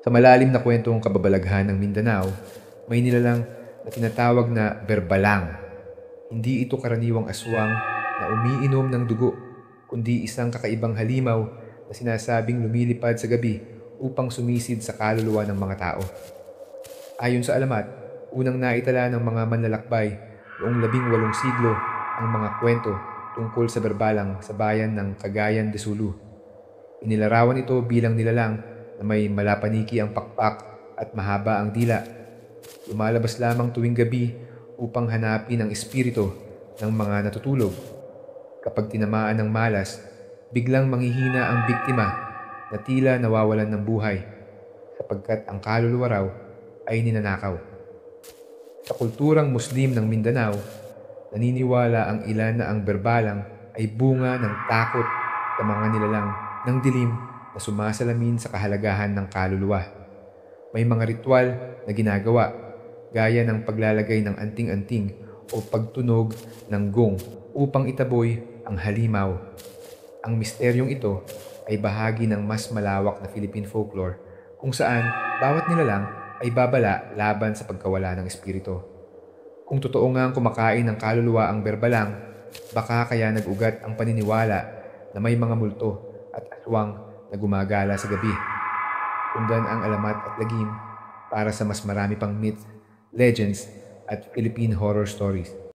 Sa malalim na kwentong kababalaghan ng Mindanao, may nilalang na tinatawag na berbalang. Hindi ito karaniwang aswang na umiinom ng dugo, kundi isang kakaibang halimaw na sinasabing lumilipad sa gabi upang sumisid sa kaluluwa ng mga tao. Ayon sa alamat, unang naitala ng mga manlalakbay noong 18 siglo ang mga kwento tungkol sa berbalang sa bayan ng Cagayan de Sulu. Inilarawan ito bilang nilalang na may malapaniki ang pakpak at mahaba ang dila. Lumalabas lamang tuwing gabi upang hanapin ang espiritu ng mga natutulog. Kapag tinamaan ng malas, biglang manghihina ang biktima na tila nawawalan ng buhay sapagkat ang kaluluwa raw ay ninanakaw. Sa kulturang Muslim ng Mindanao, naniniwala ang ilan na ang berbalang ay bunga ng takot sa mga nilalang ng dilim na sumasalamin sa kahalagahan ng kaluluwa. May mga ritual na ginagawa gaya ng paglalagay ng anting-anting o pagtunog ng gong upang itaboy ang halimaw. Ang misteryong ito ay bahagi ng mas malawak na Philippine folklore kung saan bawat nilalang ay babala laban sa pagkawala ng espiritu. Kung totoo nga ang kumakain ng kaluluwa ang berbalang, baka kaya nag-ugat ang paniniwala na may mga multo at aswang na gumagala sa gabi. Sundan ang alamat at lagim para sa mas marami pang myths, legends at Philippine horror stories.